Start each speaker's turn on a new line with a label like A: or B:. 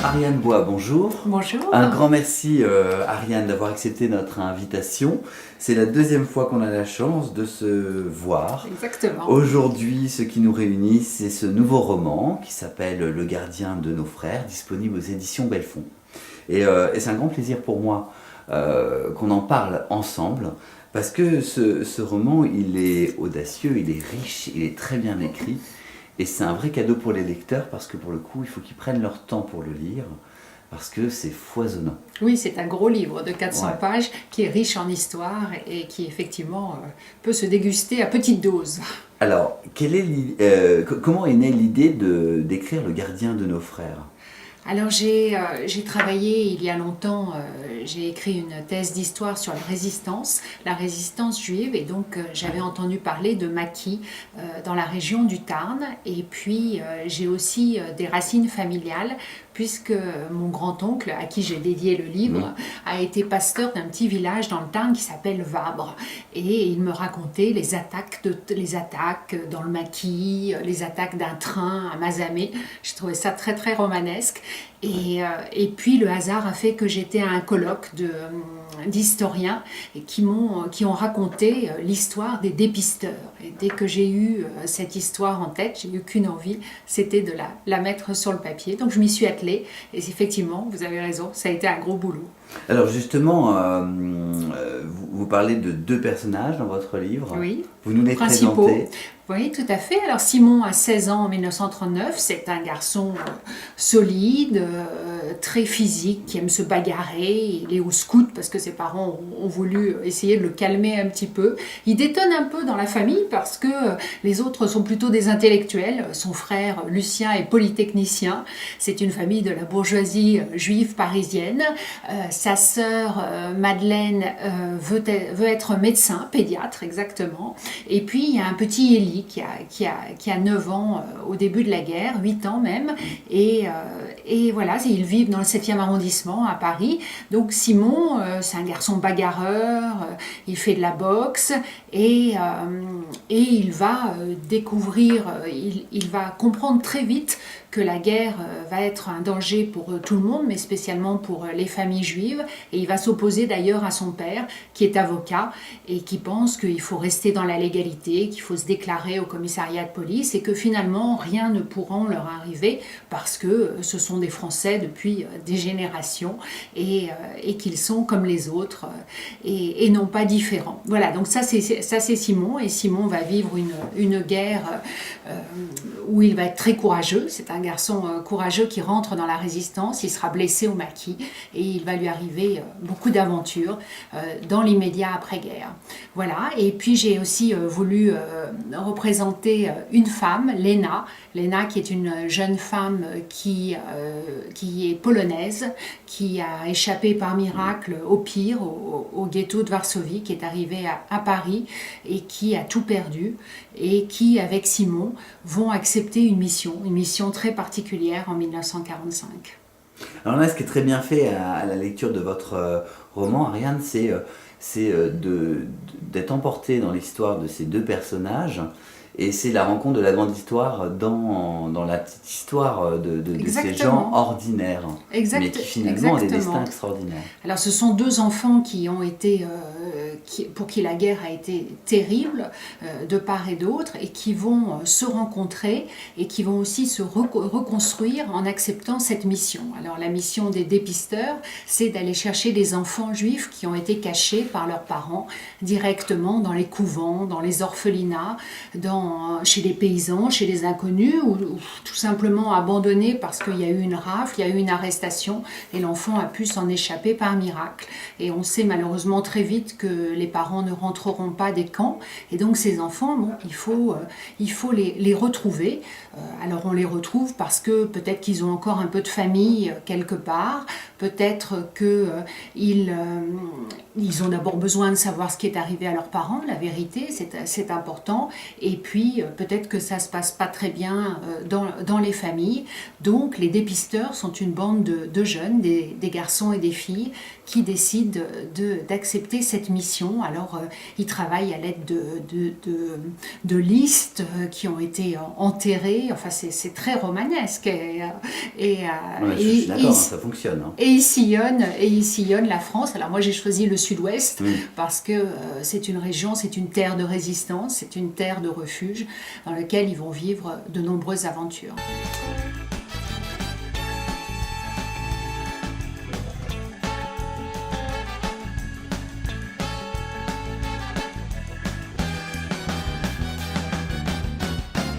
A: Ariane Bois, bonjour.
B: Bonjour.
A: Un grand merci Ariane d'avoir accepté notre invitation. C'est la deuxième fois qu'on a la chance de se voir.
B: Exactement.
A: Aujourd'hui, ce qui nous réunit, c'est ce nouveau roman qui s'appelle Le gardien de nos frères, disponible aux éditions Belfond. Et c'est un grand plaisir pour moi qu'on en parle ensemble, parce que ce roman, il est audacieux, il est riche, il est très bien écrit. Et c'est un vrai cadeau pour les lecteurs, parce que pour le coup, il faut qu'ils prennent leur temps pour le lire, parce que c'est foisonnant.
B: Oui, c'est un gros livre de 400
A: Ouais.
B: pages qui est riche en histoire et qui effectivement peut se déguster à petite dose.
A: Alors, comment est née l'idée d'écrire Le gardien de nos frères?
B: Alors j'ai travaillé il y a longtemps, j'ai écrit une thèse d'histoire sur la résistance juive, et donc j'avais entendu parler de maquis dans la région du Tarn, et puis j'ai aussi des racines familiales, puisque mon grand-oncle, à qui j'ai dédié le livre, a été pasteur d'un petit village dans le Tarn qui s'appelle Vabre, et il me racontait les attaques dans le maquis, les attaques d'un train à Mazamet. Je trouvais ça très très romanesque. Et puis le hasard a fait que j'étais à un colloque d'historiens qui ont raconté l'histoire des dépisteurs. Et dès que j'ai eu cette histoire en tête, j'ai eu qu'une envie, c'était de la mettre sur le papier. Donc je m'y suis attelée, et effectivement, vous avez raison, ça a été un gros boulot.
A: Alors justement, vous parlez de deux personnages dans votre livre.
B: Oui.
A: Vous nous les
B: Principaux.
A: présentez.
B: Oui, tout à fait. Alors Simon a 16 ans en 1939, c'est un garçon solide, très physique, qui aime se bagarrer. Il est au scout parce que ses parents ont voulu essayer de le calmer un petit peu. Il détonne un peu dans la famille parce que les autres sont plutôt des intellectuels. Son frère Lucien est polytechnicien. C'est une famille de la bourgeoisie juive parisienne. Sa sœur Madeleine veut être médecin, pédiatre exactement. Et puis il y a un petit Élie qui a 9 ans au début de la guerre, 8 ans même, et voilà, ils vivent dans le 7e arrondissement à Paris. Donc Simon, c'est un garçon bagarreur, il fait de la boxe, et il va découvrir, il va comprendre très vite que la guerre va être un danger pour tout le monde, mais spécialement pour les familles juives. Et il va s'opposer d'ailleurs à son père, qui est avocat, et qui pense qu'il faut rester dans la légalité, qu'il faut se déclarer au commissariat de police, et que finalement rien ne pourra leur arriver, parce que ce sont des Français depuis des générations, et qu'ils sont comme les autres, et non pas différents. Voilà, donc ça c'est Simon, et Simon va vivre une guerre où il va être très courageux. C'est un garçon courageux qui rentre dans la résistance, il sera blessé au maquis, et il va lui arriver beaucoup d'aventures dans l'immédiat après-guerre. Voilà, et puis j'ai aussi voulu représenter une femme, Léna, qui est une jeune femme qui est polonaise, qui a échappé par miracle au pire, au ghetto de Varsovie, qui est arrivée à Paris et qui a tout perdu, et qui, avec Simon, vont accepter une mission très particulière en 1945.
A: Alors là, ce qui est très bien fait à la lecture de votre roman, Ariane, c'est d'être emporté dans l'histoire de ces deux personnages. Et c'est la rencontre de la grande histoire dans la petite histoire de ces gens ordinaires, mais qui finalement ont des destins extraordinaires.
B: Alors ce sont deux enfants qui ont été, pour qui la guerre a été terrible de part et d'autre, et qui vont se rencontrer et qui vont aussi se reconstruire en acceptant cette mission. Alors la mission des dépisteurs, c'est d'aller chercher des enfants juifs qui ont été cachés par leurs parents directement dans les couvents, dans les orphelinats, chez les paysans, chez les inconnus, ou tout simplement abandonnés parce qu'il y a eu une rafle, il y a eu une arrestation, et l'enfant a pu s'en échapper par miracle. Et on sait malheureusement très vite que les parents ne rentreront pas des camps, et donc ces enfants, il faut les retrouver. Alors on les retrouve parce que peut-être qu'ils ont encore un peu de famille quelque part, peut-être qu'ils ont d'abord besoin de savoir ce qui est arrivé à leurs parents, la vérité, c'est important, et puis peut-être que ça se passe pas très bien dans les familles. Donc les dépisteurs sont une bande de jeunes, des garçons et des filles qui décident d'accepter cette mission. Alors ils travaillent à l'aide de listes qui ont été enterrées. Enfin c'est très romanesque.
A: Je suis d'accord, ça fonctionne.
B: Et ils sillonnent la France. Alors moi j'ai choisi le sud-ouest parce que c'est une région, c'est une terre de résistance, c'est une terre de refuge dans laquelle ils vont vivre de nombreuses aventures.